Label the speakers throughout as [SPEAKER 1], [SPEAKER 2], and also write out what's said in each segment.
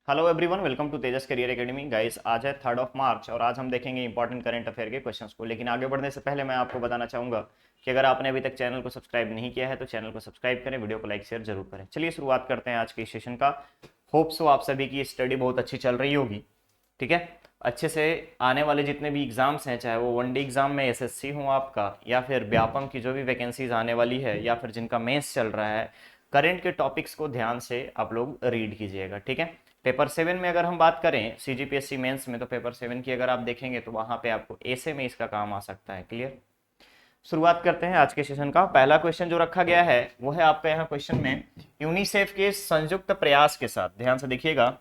[SPEAKER 1] Hello everyone, welcome to Tejas career academy. Guys, आज है 3 मार्च और आज हम देखेंगे इंपॉर्टेंट करंट अफेयर के क्वेश्चंस को। लेकिन आगे बढ़ने से पहले मैं आपको बताना चाहूंगा कि अगर आपने अभी तक चैनल को सब्सक्राइब नहीं किया है तो चैनल को सब्सक्राइब करें, वीडियो को लाइक शेयर जरूर करें। चलिए शुरुआत करते हैं आज के सेशन का। होप सो आप सभी की स्टडी बहुत अच्छी चल रही होगी। ठीक है, अच्छे से आने वाले जितने भी एग्जाम्स हैं, चाहे वो वनडे एग्जाम में एसएससी हो आपका, या फिर व्यापम की जो भी वैकेंसीज आने वाली है, या फिर जिनका मेंस चल रहा है, करंट के टॉपिक्स को ध्यान से आप लोग रीड कीजिएगा। ठीक है, पेपर 7 में अगर हम बात करें सीजीपीएससी मेंस में, तो पेपर 7 की अगर आप देखेंगे तो वहां पे आपको ऐसे में इसका काम आ सकता है। क्लियर। शुरुआत करते हैं आज के सेशन का। पहला क्वेश्चन जो रखा गया है वो है आपका यहाँ क्वेश्चन में, यूनिसेफ के संयुक्त प्रयास के साथ, ध्यान से देखिएगा,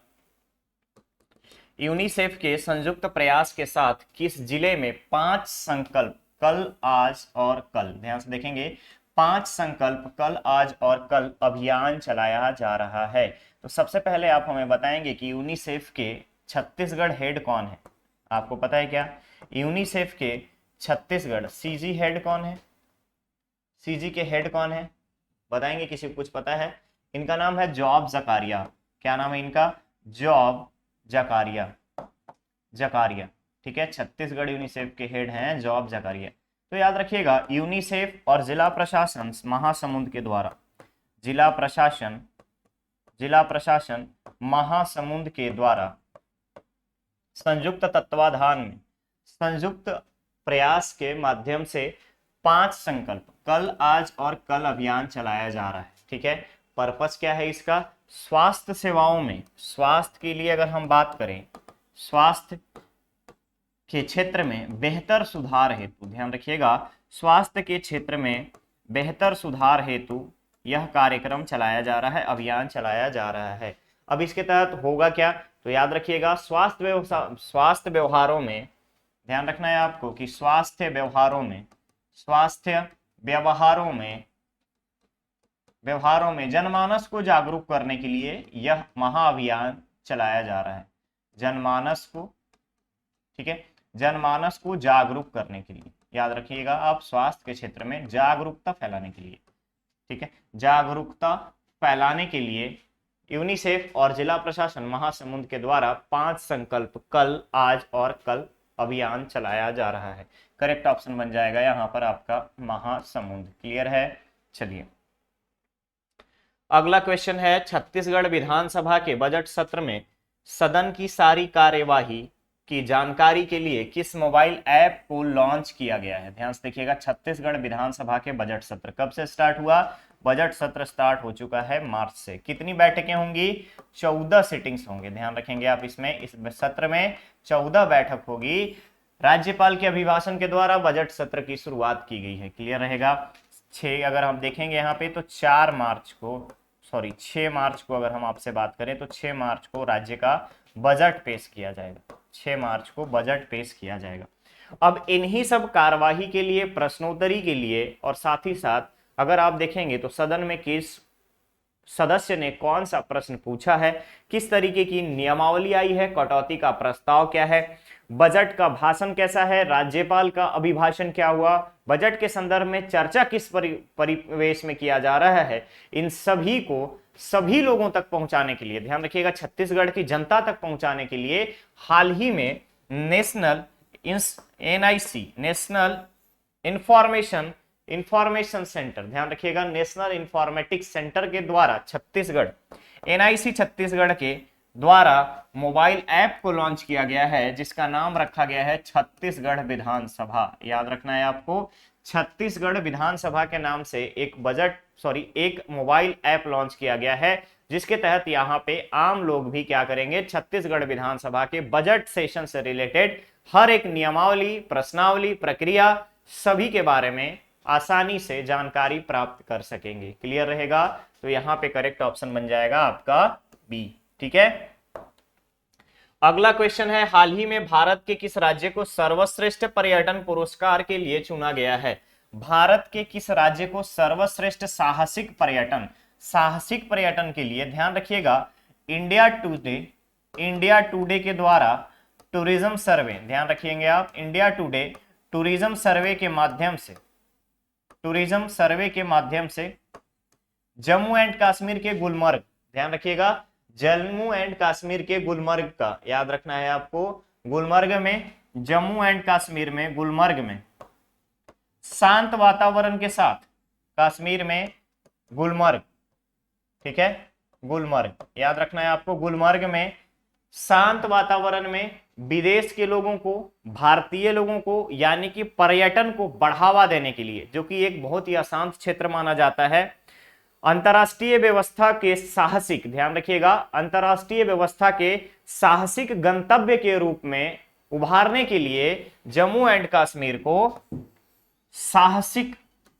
[SPEAKER 1] यूनिसेफ के संयुक्त प्रयास के साथ किस जिले में 5 संकल्प कल आज और कल, ध्यान से देखेंगे, 5 संकल्प कल आज और कल अभियान चलाया जा रहा है। तो सबसे पहले आप हमें बताएंगे कि यूनिसेफ के छत्तीसगढ़ हेड कौन है। आपको पता है क्या, यूनिसेफ के छत्तीसगढ़ सीजी हेड कौन है? सीजी के हेड कौन है बताएंगे? किसी को कुछ पता है? इनका नाम है जॉब जकारिया। क्या नाम है इनका? जॉब जकारिया। जकारिया, ठीक है, छत्तीसगढ़ यूनिसेफ के हेड हैं जॉब जकारिया। तो याद रखिएगा, यूनिसेफ और जिला प्रशासन महासमुंद के द्वारा, जिला प्रशासन महासमुंद के द्वारा संयुक्त तत्वाधान में, संयुक्त प्रयास के माध्यम से 5 संकल्प कल आज और कल अभियान चलाया जा रहा है। ठीक है, पर्पस क्या है इसका? स्वास्थ्य सेवाओं में, स्वास्थ्य के लिए अगर हम बात करें, स्वास्थ्य के क्षेत्र में बेहतर सुधार हेतु, ध्यान रखिएगा, स्वास्थ्य के क्षेत्र में बेहतर सुधार हेतु यह कार्यक्रम चलाया जा रहा है, अभियान चलाया जा रहा है। अब इसके तहत होगा क्या? तो याद रखिएगा, स्वास्थ्य व्यवहारों में, ध्यान रखना है आपको कि स्वास्थ्य व्यवहारों में जनमानस को जागरूक करने के लिए यह महाअभियान चलाया जा रहा है। जनमानस को, ठीक है, जनमानस को जागरूक करने के लिए, याद रखिएगा आप, स्वास्थ्य के क्षेत्र में जागरूकता फैलाने के लिए, ठीक है, जागरूकता फैलाने के लिए यूनिसेफ और जिला प्रशासन महासमुंद के द्वारा 5 संकल्प कल आज और कल अभियान चलाया जा रहा है। करेक्ट ऑप्शन बन जाएगा यहाँ पर आपका महासमुंद। क्लियर है? चलिए अगला क्वेश्चन है, छत्तीसगढ़ विधानसभा के बजट सत्र में सदन की सारी कार्यवाही की जानकारी के लिए किस मोबाइल ऐप को लॉन्च किया गया है? ध्यान से देखिएगा, छत्तीसगढ़ विधानसभा के बजट सत्र कब से स्टार्ट हुआ? बजट सत्र स्टार्ट हो चुका है मार्च से। कितनी बैठकें होंगी? 14 सिटिंग्स होंगे। ध्यान रखेंगे आप, इसमें इस सत्र में 14 बैठक होगी। राज्यपाल के अभिभाषण के द्वारा बजट सत्र की शुरुआत की गई है। क्लियर रहेगा? 6 अगर हम देखेंगे यहाँ पे तो 6 मार्च को अगर हम आपसे बात करें तो 6 मार्च को राज्य का बजट पेश किया जाएगा। 6 मार्च को बजट पेश किया जाएगा। अब इन्हीं सब कार्यवाही के लिए, प्रश्नोत्तरी के लिए, और साथ ही साथ अगर आप देखेंगे तो सदन में किस सदस्य ने कौन सा प्रश्न पूछा है, किस तरीके की नियमावली आई है, कटौती का प्रस्ताव क्या है, बजट का भाषण कैसा है, राज्यपाल का अभिभाषण क्या हुआ, बजट के संदर्भ में चर्चा किस परिवेश में किया जा रहा है, इन सभी को सभी लोगों तक पहुंचाने के लिए, ध्यान रखिएगा, छत्तीसगढ़ की जनता तक पहुंचाने के लिए हाल ही में national NIC, national information centre, ध्यान रखिएगा, नेशनल इंफॉर्मेटिक्स सेंटर के द्वारा छत्तीसगढ़, एनआईसी छत्तीसगढ़ के द्वारा मोबाइल ऐप को लॉन्च किया गया है, जिसका नाम रखा गया है छत्तीसगढ़ विधानसभा। याद रखना है आपको, छत्तीसगढ़ विधानसभा के नाम से एक मोबाइल ऐप लॉन्च किया गया है, जिसके तहत यहाँ पे आम लोग भी क्या करेंगे, छत्तीसगढ़ विधानसभा के बजट सेशन से रिलेटेड हर एक नियमावली, प्रश्नावली, प्रक्रिया, सभी के बारे में आसानी से जानकारी प्राप्त कर सकेंगे। क्लियर रहेगा? तो यहाँ पे करेक्ट ऑप्शन बन जाएगा आपका बी। ठीक है, अगला क्वेश्चन है, हाल ही में भारत के किस राज्य को सर्वश्रेष्ठ पर्यटन पुरस्कार के लिए चुना गया है? भारत के किस राज्य को सर्वश्रेष्ठ साहसिक पर्यटन के लिए, ध्यान रखिएगा, इंडिया टुडे के द्वारा टूरिज्म सर्वे, ध्यान रखिएगा आप, इंडिया टुडे टूरिज्म सर्वे के माध्यम से जम्मू एंड कश्मीर के गुलमर्ग, ध्यान रखिएगा, जम्मू एंड कश्मीर के गुलमर्ग का, याद रखना है आपको, गुलमर्ग में, जम्मू एंड कश्मीर में, गुलमर्ग में शांत वातावरण के साथ, कश्मीर में गुलमर्ग, ठीक है, गुलमर्ग याद रखना है आपको, गुलमर्ग में शांत वातावरण में विदेश के लोगों को, भारतीय लोगों को, यानी कि पर्यटन को बढ़ावा देने के लिए, जो कि एक बहुत ही अशांत क्षेत्र माना जाता है, अंतरराष्ट्रीय व्यवस्था के साहसिक, ध्यान रखिएगा, अंतरराष्ट्रीय व्यवस्था के साहसिक गंतव्य के रूप में उभारने के लिए जम्मू एंड कश्मीर को साहसिक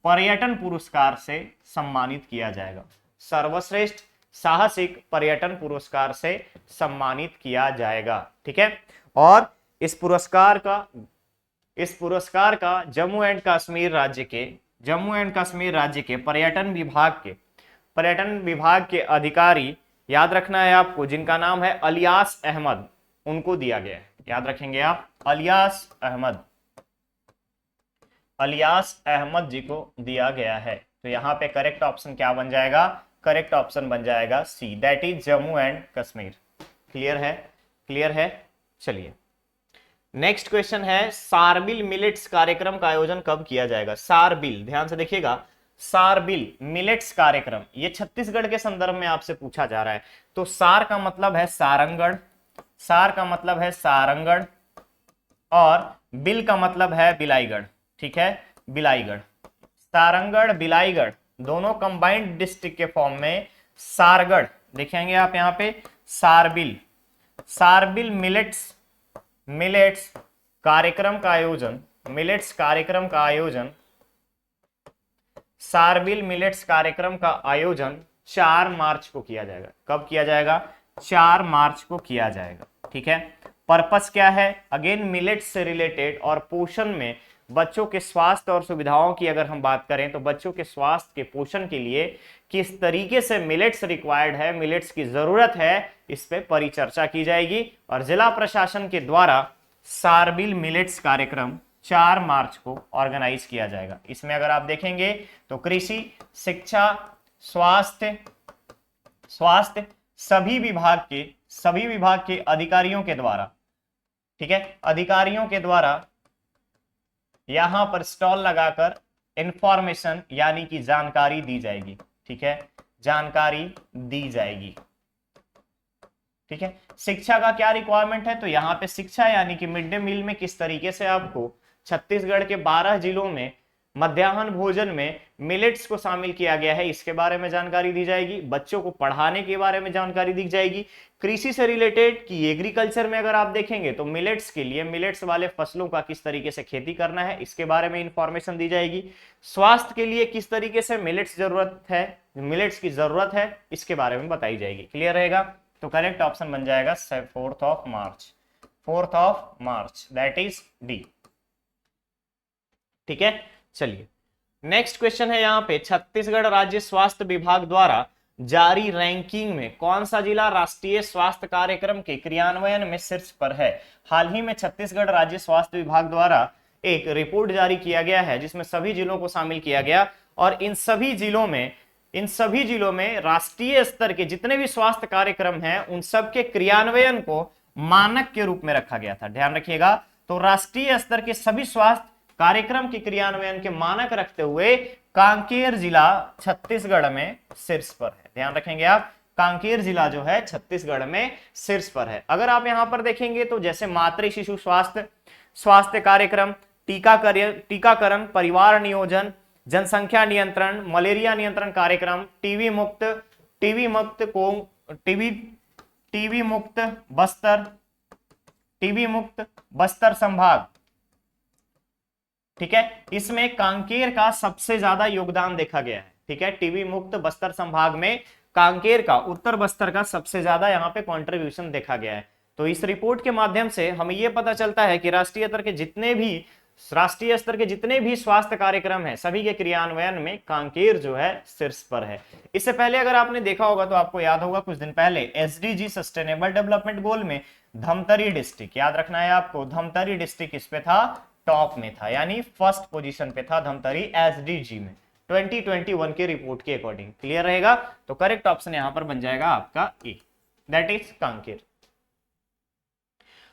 [SPEAKER 1] पर्यटन पुरस्कार से सम्मानित किया जाएगा। सर्वश्रेष्ठ साहसिक पर्यटन पुरस्कार से सम्मानित किया जाएगा, ठीक है। और इस पुरस्कार का जम्मू एंड कश्मीर राज्य के पर्यटन विभाग के अधिकारी, याद रखना है आपको, जिनका नाम है अलियास अहमद, उनको दिया गया है, याद रखेंगे आप, अलियास अहमद जी को दिया गया है। तो यहां पे करेक्ट ऑप्शन क्या बन जाएगा? करेक्ट ऑप्शन बन जाएगा C, that is Jammu and Kashmir. Clear है। चलिए नेक्स्ट क्वेश्चन है, सारबिल मिलेट्स कार्यक्रम का आयोजन कब किया जाएगा? सारबिल, ध्यान से देखिएगा, सारबिल मिलेट्स कार्यक्रम, ये छत्तीसगढ़ के संदर्भ में आपसे पूछा जा रहा है। तो सार का मतलब है सारंगढ़, और बिल का मतलब है बिलाईगढ़, ठीक है, बिलाईगढ़। सारंगढ़ बिलाईगढ़ दोनों कंबाइंड डिस्ट्रिक्ट के फॉर्म में सारगढ़ देखेंगे आप यहाँ पे, सारबिल मिलेट्स कार्यक्रम का आयोजन, सारबिल मिलेट्स कार्यक्रम का आयोजन 4 मार्च को किया जाएगा। कब किया जाएगा? 4 मार्च को किया जाएगा, ठीक है। पर्पस क्या है? अगेन मिलेट्स से रिलेटेड, और पोषण में बच्चों के स्वास्थ्य और सुविधाओं की अगर हम बात करें तो बच्चों के स्वास्थ्य के पोषण के लिए किस तरीके से मिलेट्स रिक्वायर्ड है, मिलेट्स की जरूरत है, इस पे परिचर्चा की जाएगी। और जिला प्रशासन के द्वारा सारबिल मिलेट्स कार्यक्रम 4 मार्च को ऑर्गेनाइज किया जाएगा। इसमें अगर आप देखेंगे तो कृषि, शिक्षा, स्वास्थ्य सभी विभाग के अधिकारियों के द्वारा, ठीक है, अधिकारियों के द्वारा यहां पर स्टॉल लगाकर इंफॉर्मेशन यानी कि जानकारी दी जाएगी, ठीक है, जानकारी दी जाएगी, ठीक है। शिक्षा का क्या रिक्वायरमेंट है? तो यहाँ पे शिक्षा यानी कि मिड डे मील में किस तरीके से आपको छत्तीसगढ़ के 12 जिलों में मध्याह्न भोजन में मिलेट्स को शामिल किया गया है, इसके बारे में जानकारी दी जाएगी। बच्चों को पढ़ाने के बारे में जानकारी दी जाएगी। कृषि से रिलेटेड कि एग्रीकल्चर में अगर आप देखेंगे तो मिलेट्स के लिए, मिलेट्स वाले फसलों का किस तरीके से खेती करना है, इसके बारे में इंफॉर्मेशन दी जाएगी। स्वास्थ्य के लिए किस तरीके से मिलेट्स की जरूरत है, इसके बारे में बताई जाएगी। क्लियर रहेगा? तो करेक्ट ऑप्शन बन जाएगा 4th of March, that is D, ठीक है। चलिए नेक्स्ट क्वेश्चन है यहाँ पे, छत्तीसगढ़ राज्य स्वास्थ्य विभाग द्वारा जारी रैंकिंग में कौन सा जिला राष्ट्रीय स्वास्थ्य कार्यक्रम के क्रियान्वयन में शीर्ष पर है? हाल ही में छत्तीसगढ़ राज्य स्वास्थ्य विभाग द्वारा एक रिपोर्ट जारी किया गया है जिसमें सभी जिलों को शामिल किया गया, और इन सभी जिलों में राष्ट्रीय स्तर के जितने भी स्वास्थ्य कार्यक्रम हैं उन सब के क्रियान्वयन को मानक के रूप में रखा गया था। ध्यान रखिएगा, तो राष्ट्रीय स्तर के सभी स्वास्थ्य कार्यक्रम के क्रियान्वयन के मानक रखते हुए कांकेर जिला छत्तीसगढ़ में शीर्ष पर है। ध्यान रखेंगे आप, कांकेर जिला जो है छत्तीसगढ़ में शीर्ष पर है। अगर आप यहां पर देखेंगे तो जैसे मातृ शिशु स्वास्थ्य कार्यक्रम, टीकाकरण, परिवार नियोजन, जनसंख्या नियंत्रण, मलेरिया नियंत्रण कार्यक्रम, टीबी मुक्त बस्तर संभाग, ठीक है, इसमें कांकेर का सबसे ज्यादा योगदान देखा गया है, ठीक है। टीबी मुक्त बस्तर संभाग में कांकेर का, उत्तर बस्तर का सबसे ज्यादा यहाँ पे कंट्रीब्यूशन देखा गया है। तो इस रिपोर्ट के माध्यम से हमें यह पता चलता है कि राष्ट्रीय स्तर के जितने भी स्वास्थ्य कार्यक्रम है सभी के क्रियान्वयन में कांकेर जो है शीर्ष पर है। इससे पहले अगर आपने देखा होगा तो आपको याद होगा कुछ दिन पहले एसडीजी सस्टेनेबल डेवलपमेंट गोल में धमतरी डिस्ट्रिक्ट, याद रखना है आपको, धमतरी डिस्ट्रिक्ट इस पे था, टॉप में था, यानी फर्स्ट पोजीशन पे था धमतरी एसडीजी में 2021 के रिपोर्ट के अकॉर्डिंग। क्लियर रहेगा? तो करेक्ट ऑप्शन यहां पर बन जाएगा आपका ए। That is Kanker.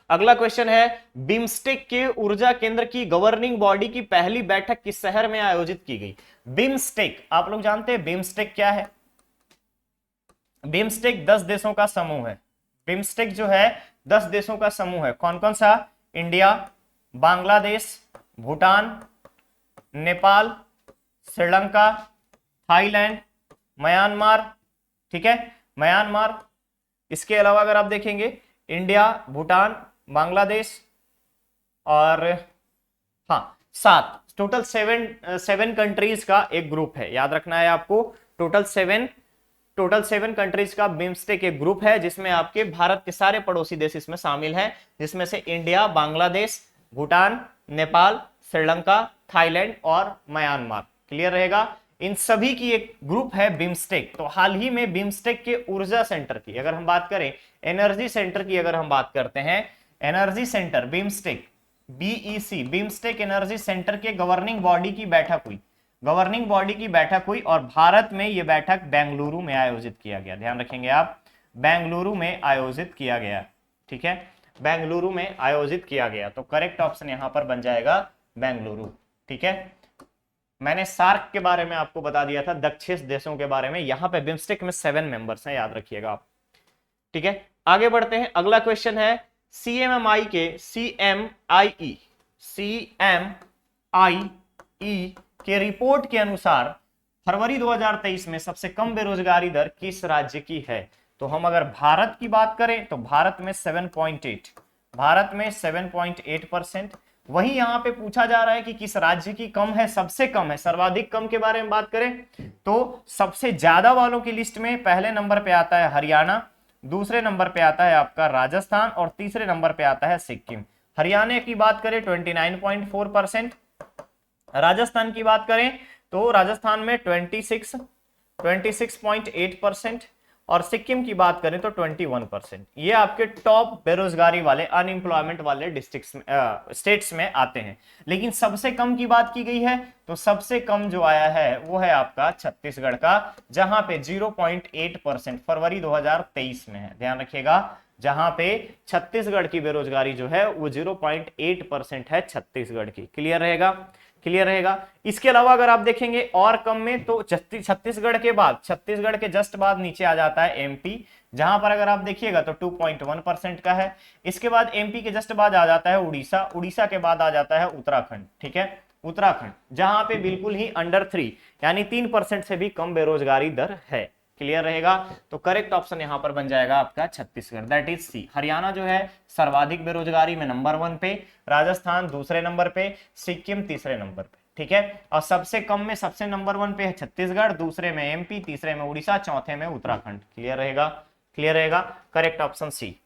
[SPEAKER 1] अगला क्वेश्चन है, बिम्स्टेक के ऊर्जा केंद्र की गवर्निंग बॉडी की पहली बैठक किस शहर में आयोजित की गई? बिम्स्टेक, आप लोग जानते हैं बिम्स्टेक क्या है? बिम्स्टेक 10 देशों का समूह है। बिम्स्टेक जो है 10 देशों का समूह है। कौन कौन सा? India, Bangladesh, Bhutan, Nepal, Sri Lanka, Thailand, Myanmar, ठीक है, म्यांमार। इसके अलावा अगर आप देखेंगे इंडिया, भूटान, बांग्लादेश और हाँ 7, टोटल 7 कंट्रीज का एक ग्रुप है। याद रखना है आपको, टोटल 7 कंट्रीज का बिम्स्टेक एक ग्रुप है, जिसमें आपके भारत के सारे पड़ोसी देश इसमें शामिल हैं, जिसमें से इंडिया, बांग्लादेश, भूटान, नेपाल, श्रीलंका, थाईलैंड और म्यांमार। क्लियर रहेगा? इन सभी की एक ग्रुप है बिम्स्टेक। तो हाल ही में बिम्स्टेक के ऊर्जा सेंटर की अगर हम बात करें, एनर्जी सेंटर की अगर हम बात करते हैं, energy centre BIMSTEC, BEC, BIMSTEC energy centre के गवर्निंग बॉडी की बैठक हुई। गवर्निंग बॉडी की बैठक हुई और भारत में यह बैठक बेंगलुरु में आयोजित किया गया। ध्यान रखेंगे आप, बेंगलुरु में आयोजित किया गया। ठीक है, बेंगलुरु में आयोजित किया गया। तो करेक्ट ऑप्शन यहां पर बन जाएगा बेंगलुरु। ठीक है, मैंने सार्क के बारे में आपको बता दिया था, दक्षिण देशों के बारे में। यहां पे बिम्स्टेक में 7 मेंबर्स हैं, याद रखिएगा आप। ठीक है, आगे बढ़ते हैं। अगला क्वेश्चन है, सीएमआई के रिपोर्ट के अनुसार फरवरी 2023 में सबसे कम बेरोजगारी दर किस राज्य की है? तो हम अगर भारत की बात करें तो भारत में 7.8, भारत में 7.8%। वही यहां पे पूछा जा रहा है कि किस राज्य की कम है, सबसे कम है। सर्वाधिक कम के बारे में बात करें तो सबसे ज्यादा वालों की लिस्ट में पहले नंबर पे आता है हरियाणा, दूसरे नंबर पे आता है आपका राजस्थान और तीसरे नंबर पे आता है सिक्किम। हरियाणा की बात करें 29.4%, राजस्थान की बात करें तो राजस्थान में 26.8% और सिक्किम की बात करें तो 21%। ये आपके टॉप बेरोजगारी वाले, अनएम्प्लॉयमेंट वाले डिस्ट्रिक्ट्स में, स्टेट्स में आते हैं। लेकिन सबसे कम की बात की गई है तो सबसे कम जो आया है वो है आपका छत्तीसगढ़ का, जहां पे 0.8% फरवरी 2023 में है। ध्यान रखिएगा, जहां पे छत्तीसगढ़ की बेरोजगारी जो है वो 0.8% है छत्तीसगढ़ की। क्लियर रहेगा? क्लियर रहेगा। इसके अलावा अगर आप देखेंगे और कम में तो छत्तीसगढ़ के बाद, छत्तीसगढ़ के जस्ट बाद नीचे आ जाता है एमपी, जहां पर अगर आप देखिएगा तो 2.1% का है। इसके बाद एमपी के जस्ट बाद आ जाता है उड़ीसा, उड़ीसा के बाद आ जाता है उत्तराखंड। ठीक है, उत्तराखंड जहां पे बिल्कुल ही अंडर 3 यानी 3% से भी कम बेरोजगारी दर है। क्लियर रहेगा? तो करेक्ट ऑप्शन यहां पर बन जाएगा आपका Chhattisgarh, that is C. Haryana जो है सर्वाधिक बेरोजगारी में नंबर 1 पे, राजस्थान दूसरे नंबर पे, सिक्किम तीसरे नंबर पे। ठीक है, और सबसे कम में सबसे नंबर 1 पे है छत्तीसगढ़, दूसरे में एमपी, तीसरे में उड़ीसा, चौथे में उत्तराखंड। क्लियर रहेगा? क्लियर रहेगा, करेक्ट ऑप्शन सी।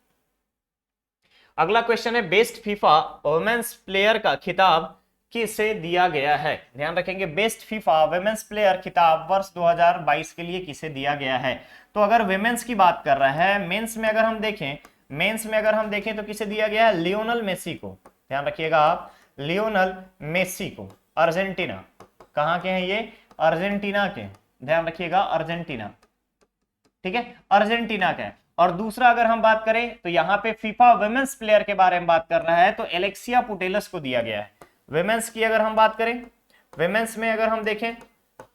[SPEAKER 1] अगला क्वेश्चन है, बेस्ट फीफा वुमेन्स प्लेयर का खिताब किसे दिया गया है? ध्यान रखेंगे, बेस्ट फीफा वुमेन्स प्लेयर खिताब वर्ष 2022 के लिए किसे दिया गया है? तो अगर वुमेन्स की बात कर रहा है, मेंस में अगर हम देखें, मेंस में अगर हम देखें तो किसे दिया गया है? लियोनल मेसी को। ध्यान रखिएगा आप, लियोनल मेसी को। अर्जेंटीना, कहां के हैं ये? अर्जेंटीना के। ध्यान रखिएगा, अर्जेंटीना। ठीक है, अर्जेंटीना का है। और दूसरा अगर हम बात करें तो यहां पे फीफा वुमेन्स प्लेयर के बारे में बात कर रहा है तो एलेक्सिया पुटेलस को दिया गया है। विमेंस की अगर हम बात करें, विमेंस में अगर हम देखें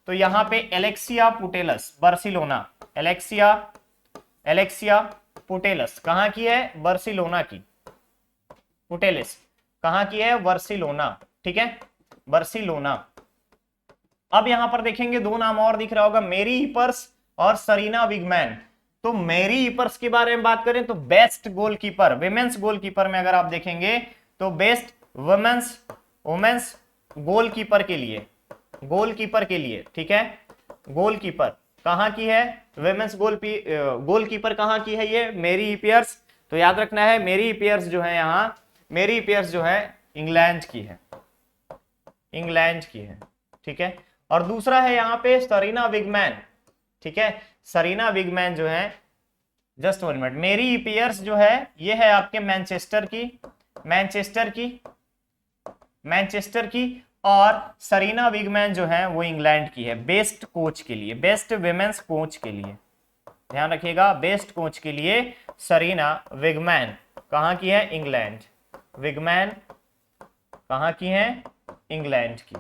[SPEAKER 1] तो यहां पे Alexia Putellas, Barcelona, Alexia Putellas कहां की है? बार्सिलोना की। पुटेलस कहां की है? बार्सिलोना। ठीक है, बार्सिलोना। अब यहां पर देखेंगे 2 नाम और दिख रहा होगा, मेरी ईपर्स और सरीना विगमैन। तो मेरी ईपर्स के बारे में बात करें तो बेस्ट गोलकीपर, विमेंस गोलकीपर में अगर आप देखेंगे तो बेस्ट वुमेन्स गोलकीपर के लिए, गोलकीपर के लिए। ठीक है, गोलकीपर कहां की है? विमेंस गोलकीपर कहां की है? ये मेरी ईपियर्स। तो याद रखना है, मेरी ईपियर्स जो है यहां, मेरी ईपियर्स जो है इंग्लैंड की है, इंग्लैंड की है। ठीक है, और दूसरा है यहां पे सरीना विगमैन। ठीक है, सरीना विगमैन जो है, जस्ट 1 मिनट, मेरी ईपियर्स जो है ये है आपके मैनचेस्टर की, और सरीना विगमैन जो है वो इंग्लैंड की है, बेस्ट कोच के लिए, बेस्ट विमेंस कोच के लिए। ध्यान रखिएगा, बेस्ट कोच के लिए सरीना विगमैन, कहाँ की है, इंग्लैंड। विगमैन कहाँ की है, इंग्लैंड की।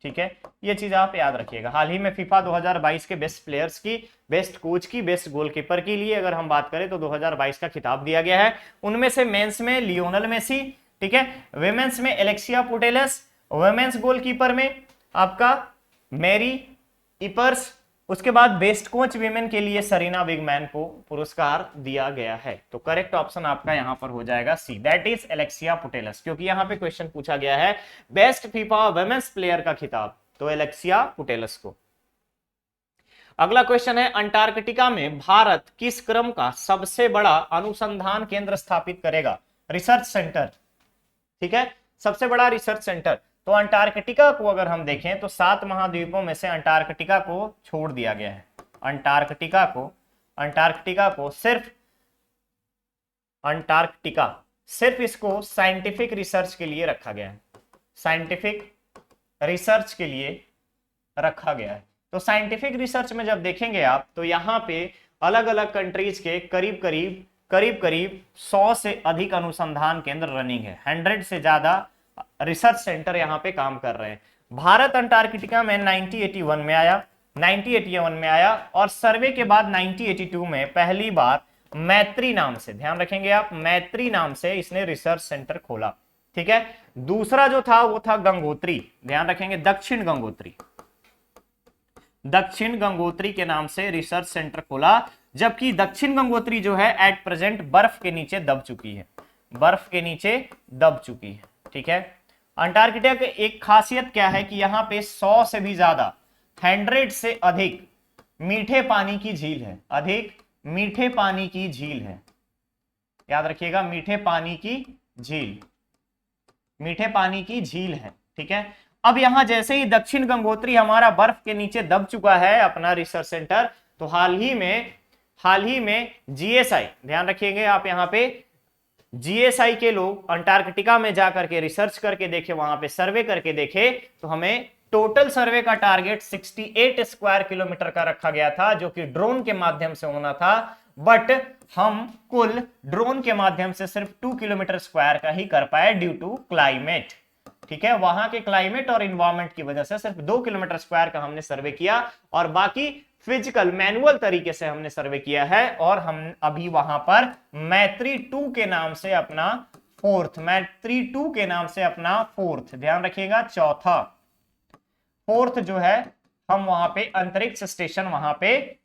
[SPEAKER 1] ठीक है, ये चीज आप याद रखिएगा। हाल ही में फीफा 2022 के बेस्ट प्लेयर्स की, बेस्ट कोच की, बेस्ट गोलकीपर के लिए अगर हम बात करें तो 2022 का खिताब दिया गया है। उनमें से मेंस में लियोनल मेसी, ठीक है, विमेंस में एलेक्सिया पुटेलस, वुमेन्स गोलकीपर में आपका मैरी इपर्स, उसके बाद बेस्ट कोच विमेन के लिए सरीना विगमैन को पुरस्कार दिया गया है। तो करेक्ट ऑप्शन आपका यहां पर हो जाएगा C, that is Alexia Putellas, क्योंकि यहां पे क्वेश्चन पूछा गया है बेस्ट फीफा वुमेन्स प्लेयर का खिताब, तो एलेक्सिया पुटेलस को। अगला क्वेश्चन है, अंटार्कटिका में भारत किस क्रम का सबसे बड़ा अनुसंधान केंद्र स्थापित करेगा, रिसर्च सेंटर। ठीक है, सबसे बड़ा रिसर्च सेंटर। तो अंटार्कटिका को अगर हम देखें तो 7 महाद्वीपों में से अंटार्कटिका को छोड़ दिया गया है। अंटार्कटिका को सिर्फ इसको साइंटिफिक रिसर्च के लिए रखा गया है, साइंटिफिक रिसर्च के लिए रखा गया है। तो साइंटिफिक रिसर्च में जब देखेंगे आप तो यहां पे अलग अलग कंट्रीज के करीब करीब 100 से अधिक अनुसंधान केंद्र रनिंग है, 100 से ज्यादा रिसर्च सेंटर यहां पे काम कर रहे हैं। भारत अंटार्कटिका में 1981 में आया और सर्वे के बाद 1982 में पहली बार मैत्री नाम से, ध्यान रखेंगे आप, मैत्री नाम से इसने रिसर्च सेंटर खोला। ठीक है, दूसरा जो था वो था गंगोत्री, ध्यान रखेंगे, दक्षिण गंगोत्री के नाम से रिसर्च सेंटर खोला, जबकि दक्षिण गंगोत्री जो है एट प्रेजेंट बर्फ के नीचे दब चुकी है। ठीक है, अंटार्कटिका की एक खासियत क्या है कि यहां पे 100 से भी ज्यादा, 100 से अधिक मीठे पानी की झील है, याद रखिएगा, मीठे पानी की झील है। ठीक है, अब यहां जैसे ही दक्षिण गंगोत्री हमारा बर्फ के नीचे दब चुका है अपना रिसर्च सेंटर, तो हाल ही में जीएसआई, ध्यान रखिएगा आप, यहां पे जीएसआई के लोग अंटार्कटिका में जाकर के रिसर्च करके देखे, वहां पे सर्वे करके देखे, तो हमें टोटल सर्वे का टारगेट 68 स्क्वायर किलोमीटर का रखा गया था, जो कि ड्रोन के माध्यम से होना था, बट हम कुल ड्रोन के माध्यम से सिर्फ 2 किलोमीटर स्क्वायर का ही कर पाए ड्यू टू क्लाइमेट। ठीक है, वहां के क्लाइमेट और इन्वायरमेंट की वजह से सिर्फ 2 किलोमीटर स्क्वायर का हमने सर्वे किया, और बाकी फिजिकल मैनुअल तरीके से हमने सर्वे किया है। और हम अभी वहां पर मैत्री 2 के नाम से अपना फोर्थ, ध्यान रखिएगा, फोर्थ जो है हम वहां पे अंतरिक्ष स्टेशन वहां पे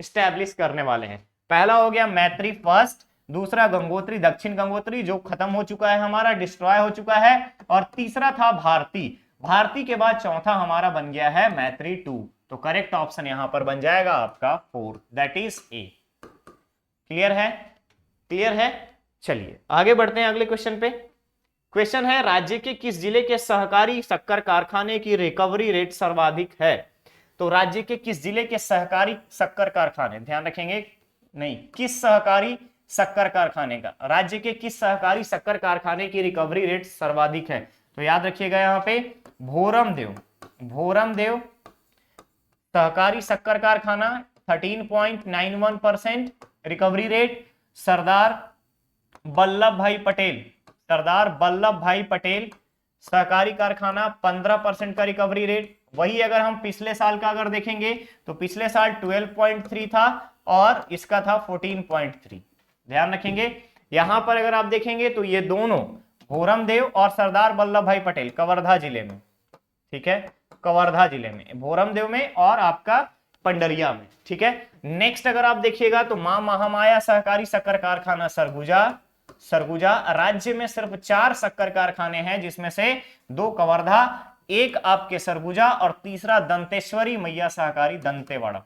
[SPEAKER 1] स्टैब्लिश करने वाले हैं। पहला हो गया मैत्री फर्स्ट, दूसरा गंगोत्री, दक्षिण गंगोत्री जो खत्म हो चुका है हमारा, डिस्ट्रॉय हो चुका है, और तीसरा था भारती के बाद चौथा हमारा बन गया है मैत्री 2। तो करेक्ट ऑप्शन यहां पर बन जाएगा आपका 4, दैट इज ए। क्लियर है? चलिए आगे बढ़ते हैं अगले क्वेश्चन पे। क्वेश्चन है, राज्य के किस जिले के सहकारी शक्कर कारखाने की रिकवरी रेट सर्वाधिक है। तो राज्य के किस जिले के सहकारी शक्कर कारखाने, ध्यान रखेंगे, नहीं, किस सहकारी शक्कर कारखाने का, राज्य के किस सहकारी शक्कर कारखाने की रिकवरी रेट सर्वाधिक है। तो याद रखिएगा यहां पे भोरमदेव सहकारी शक्कर कारखाना 13.91% रिकवरी रेट, सरदार वल्लभ भाई पटेल सहकारी कारखाना 15% का रिकवरी रेट। वही अगर हम पिछले साल का अगर देखेंगे तो पिछले साल 12.3 था और इसका था 14.3, ध्यान रखेंगे। यहां पर अगर आप देखेंगे तो ये दोनों भोरमदेव और सरदार वल्लभ भाई पटेल कवर्धा जिले में, ठीक है, कवर्धा जिले में, भोरमदेव में और आपका पंडरिया में। ठीक है, नेक्स्ट अगर आप देखिएगा तो मां महामाया सहकारी शक्कर कारखाना सरगुजा राज्य में सिर्फ 4 शक्कर कारखाने हैं, जिसमें से 2 कवर्धा, 1 आपके सरगुजा और तीसरा दंतेश्वरी मैया सहकारी दंतेवाड़ा।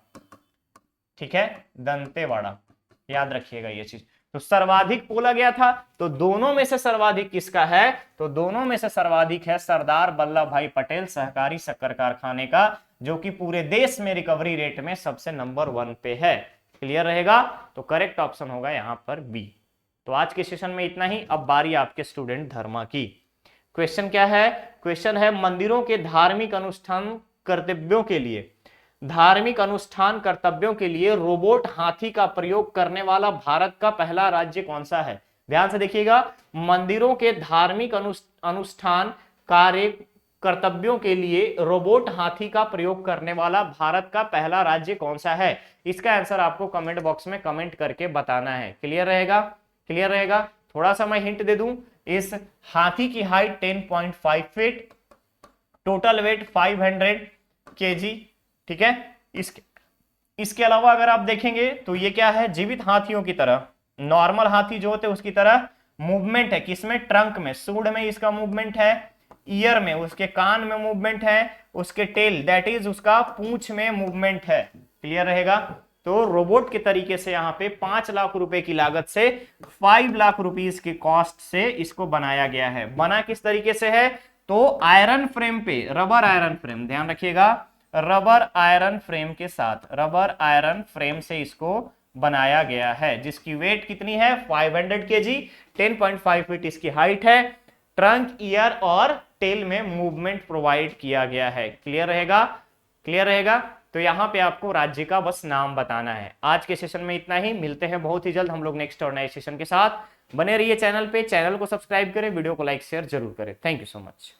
[SPEAKER 1] ठीक है, दंतेवाड़ा, याद रखिएगा ये चीज। तो सर्वाधिक बोला गया था, तो दोनों में से सर्वाधिक किसका है, तो दोनों में से सर्वाधिक है सरदार वल्लभ भाई पटेल सहकारी शक्कर कारखाने का, जो कि पूरे देश में रिकवरी रेट में सबसे नंबर 1 पे है। क्लियर रहेगा? तो करेक्ट ऑप्शन होगा यहां पर बी। तो आज के सेशन में इतना ही। अब बारी आपके स्टूडेंट धर्मा की। क्वेश्चन क्या है? क्वेश्चन है, मंदिरों के धार्मिक अनुष्ठान कर्तव्यों के लिए धार्मिक अनुष्ठान कर्तव्यों के लिए रोबोट हाथी का प्रयोग करने वाला भारत का पहला राज्य कौन सा है? ध्यान से देखिएगा, मंदिरों के धार्मिक अनुष्ठान कार्य कर्तव्यों के लिए रोबोट हाथी का प्रयोग करने वाला भारत का पहला राज्य कौन सा है? इसका आंसर आपको कमेंट बॉक्स में कमेंट करके बताना है। क्लियर रहेगा? क्लियर रहेगा? थोड़ा सा मैं हिंट दे दूं, इस हाथी की height 10.5 feet, total weight 500 KG, ठीक है। इसके अलावा अगर आप देखेंगे तो ये क्या है, जीवित हाथियों की तरह, नॉर्मल हाथी जो होते हैं उसकी तरह मूवमेंट है। किसमें? ट्रंक में, सूंड में इसका मूवमेंट है, ईयर में, उसके कान में मूवमेंट है, उसके टेल दैट इज उसका पूंछ में मूवमेंट है। क्लियर रहेगा? तो रोबोट के तरीके से यहाँ पे 5 लाख रुपए की लागत से 5 लाख रुपीस की कॉस्ट से इसको बनाया गया है। बना किस तरीके से है? तो आयरन फ्रेम पे, रबर आयरन फ्रेम, ध्यान रखिएगा, रबर आयरन फ्रेम के साथ, रबर आयरन फ्रेम से इसको बनाया गया है, जिसकी वेट कितनी है? 500 केजी, 10.5 फीट इसकी हाइट है, ट्रंक, ईयर और टेल में मूवमेंट प्रोवाइड किया गया है। क्लियर रहेगा? क्लियर रहेगा? तो यहां पे आपको राज्य का बस नाम बताना है। आज के सेशन में इतना ही, मिलते हैं बहुत ही जल्द हम लोग नेक्स्ट और नए सेशन के साथ। बने रहिए चैनल पे, चैनल को सब्सक्राइब करें, वीडियो को लाइक शेयर जरूर करें। Thank you so much.